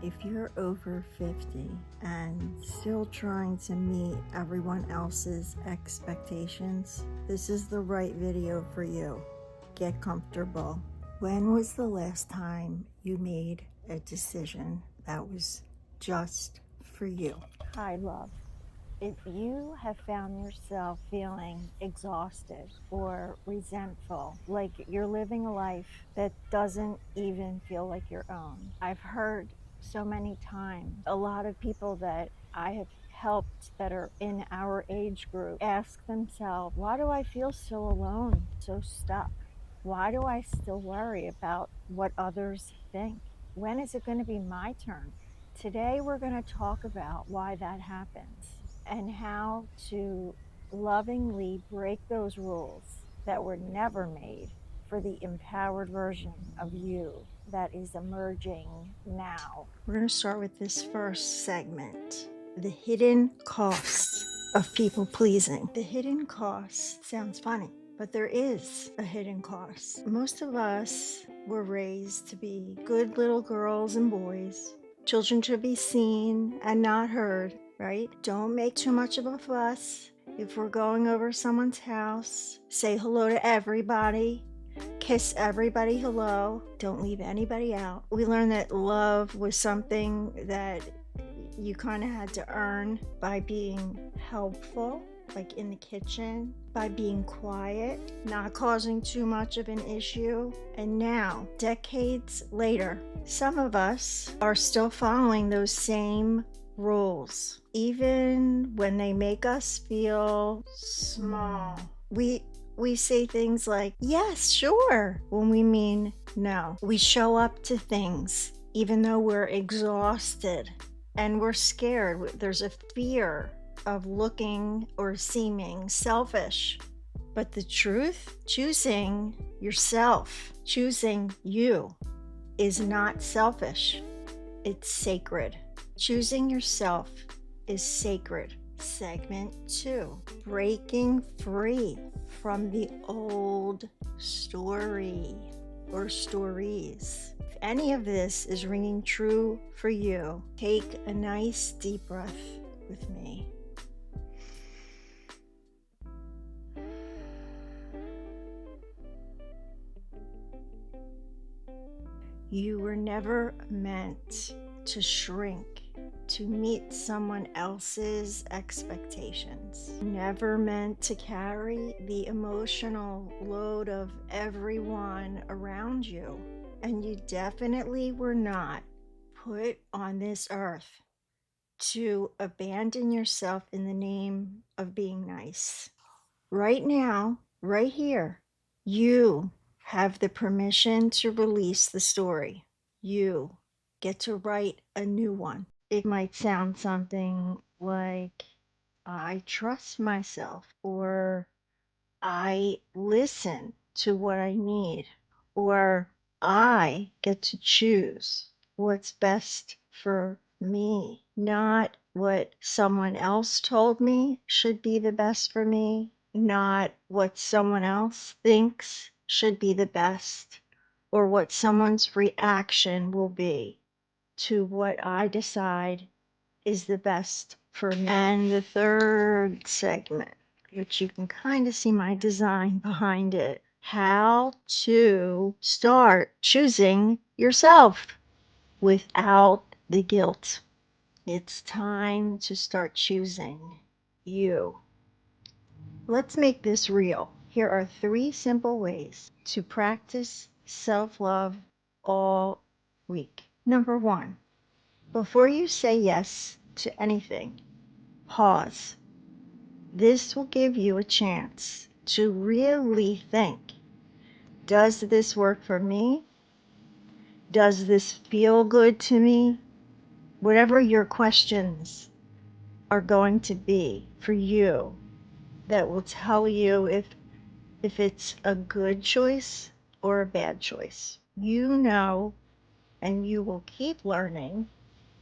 If you're over 50 and still trying to meet everyone else's expectations, this is the right video for you. Get comfortable. When was the last time you made a decision that was just for you? Hi, love. If you have found yourself feeling exhausted or resentful, like you're living a life that doesn't even feel like your own, I've heard so many times a lot of people that I have helped that are in our age group ask themselves, why do I feel so alone, so stuck? Why do I still worry about what others think? When is it going to be my turn? Today, we're going to talk about why that happens and how to lovingly break those rules that were never made for the empowered version of you that is emerging now. We're going to start with this first segment, the hidden costs of people pleasing. The hidden cost sounds funny, but there is a hidden cost. Most of us were raised to be good little girls and boys, children to be seen and not heard, right? Don't make too much of a fuss. If we're going over someone's house, say hello to everybody. Kiss everybody hello. Don't leave anybody out. We learned that love was something that you kind of had to earn by being helpful, like in the kitchen, by being quiet, not causing too much of an issue. And now, decades later, some of us are still following those same rules, even when they make us feel small. We say things like, yes, sure, when we mean no. We show up to things even though we're exhausted and we're scared. There's a fear of looking or seeming selfish. But the truth, choosing yourself, choosing you, is not selfish. It's sacred. Choosing yourself is sacred. Segment 2, breaking free from the old story or stories. If any of this is ringing true for you, take a nice deep breath with me. You were never meant to shrink to meet someone else's expectations. Never meant to carry the emotional load of everyone around you. And you definitely were not put on this earth to abandon yourself in the name of being nice. Right now, right here, you have the permission to release the story. You get to write a new one. It might sound something like, I trust myself, or I listen to what I need, or I get to choose what's best for me, not what someone else told me should be the best for me, not what someone else thinks should be the best, or what someone's reaction will be to what I decide is the best for me. And the third segment, which you can kind of see my design behind it, how to start choosing yourself without the guilt. It's time to start choosing you. Let's make this real. Here are 3 simple ways to practice self-love all week. Number 1, before you say yes to anything, pause. This will give you a chance to really think, does this work for me? Does this feel good to me? Whatever your questions are going to be for you, that will tell you if it's a good choice or a bad choice. You know, and you will keep learning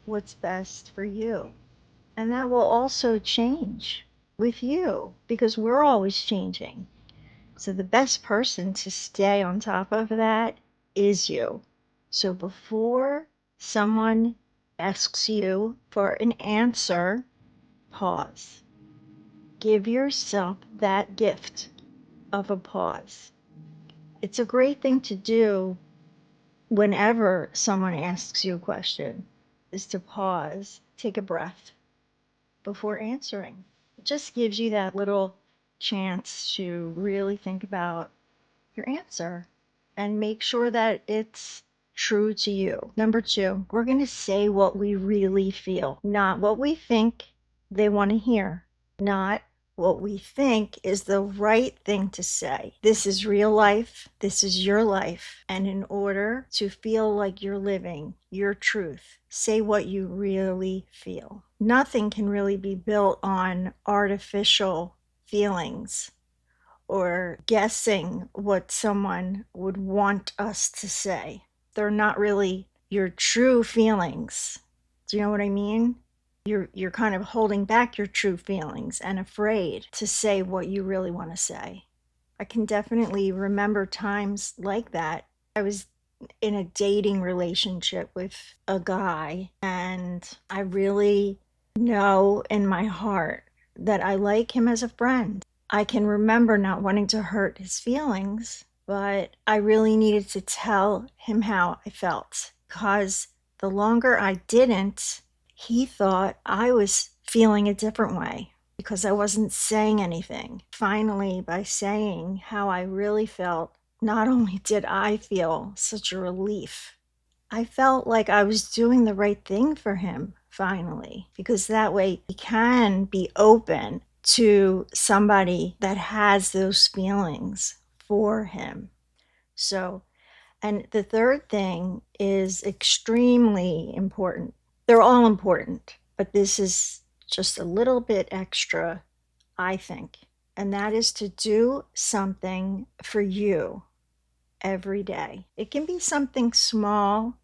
what's best for you. And that will also change with you because we're always changing. So the best person to stay on top of that is you. So before someone asks you for an answer, pause. Give yourself that gift of a pause. It's a great thing to do whenever someone asks you a question, is to pause, take a breath before answering. It just gives you that little chance to really think about your answer and make sure that it's true to you. Number 2, we're going to say what we really feel, not what we think they want to hear, not what we think is the right thing to say. This is real life. This is your life. And in order to feel like you're living your truth, say what you really feel. Nothing can really be built on artificial feelings or guessing what someone would want us to say. They're not really your true feelings. Do you know what I mean? You're kind of holding back your true feelings and afraid to say what you really want to say. I can definitely remember times like that. I was in a dating relationship with a guy, and I really know in my heart that I like him as a friend. I can remember not wanting to hurt his feelings, but I really needed to tell him how I felt, because the longer I didn't, he thought I was feeling a different way because I wasn't saying anything. Finally, by saying how I really felt, not only did I feel such a relief, I felt like I was doing the right thing for him finally, because that way he can be open to somebody that has those feelings for him. So, and the third thing is extremely important. They're all important, but this is just a little bit extra, I think. And that is to do something for you every day. It can be something small.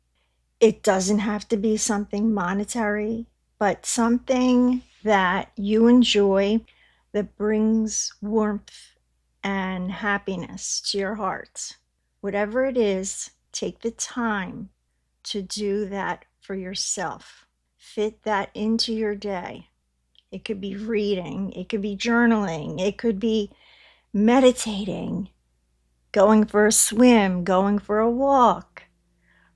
It doesn't have to be something monetary, but something that you enjoy, that brings warmth and happiness to your heart. Whatever it is, take the time to do that for yourself. Fit that into your day. It could be reading, it could be journaling, it could be meditating, going for a swim, going for a walk.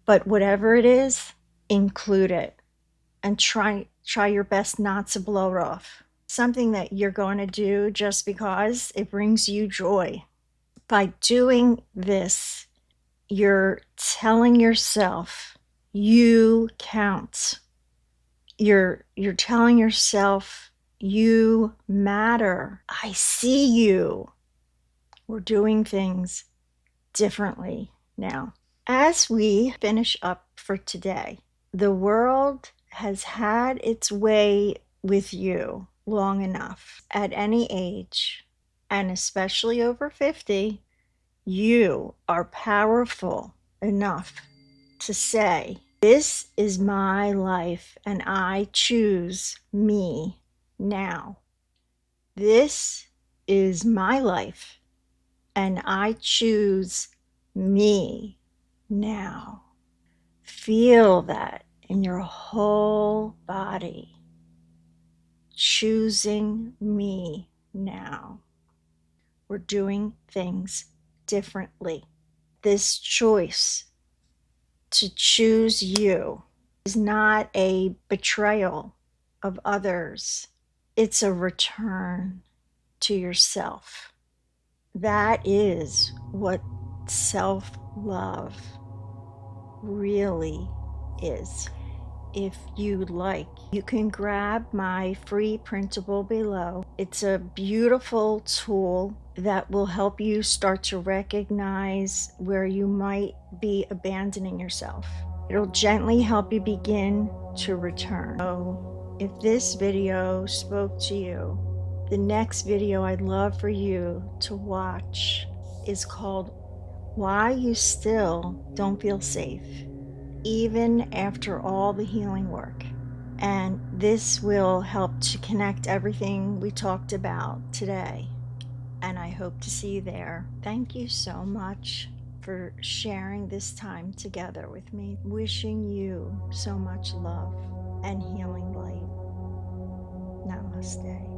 But whatever it is, include it and try your best not to blow it off. Something that you're going to do just because it brings you joy. By doing this, you're telling yourself you count. You're telling yourself you matter. I see you. We're doing things differently now. As we finish up for today, the world has had its way with you long enough. At any age, and especially over 50, you are powerful enough to say, this is my life and I choose me now. This is my life and I choose me now. Feel that in your whole body. Choosing me now. We're doing things differently. This choice to choose you is not a betrayal of others. It's a return to yourself. That is what self-love really is. If you'd like, you can grab my free printable below. It's a beautiful tool that will help you start to recognize where you might be abandoning yourself. It'll gently help you begin to return. So if this video spoke to you, the next video I'd love for you to watch is called Why You Still Don't Feel Safe, even after all the healing work. And this will help to connect everything we talked about today. And I hope to see you there. Thank you so much for sharing this time together with me. Wishing you so much love. and healing light. Namaste.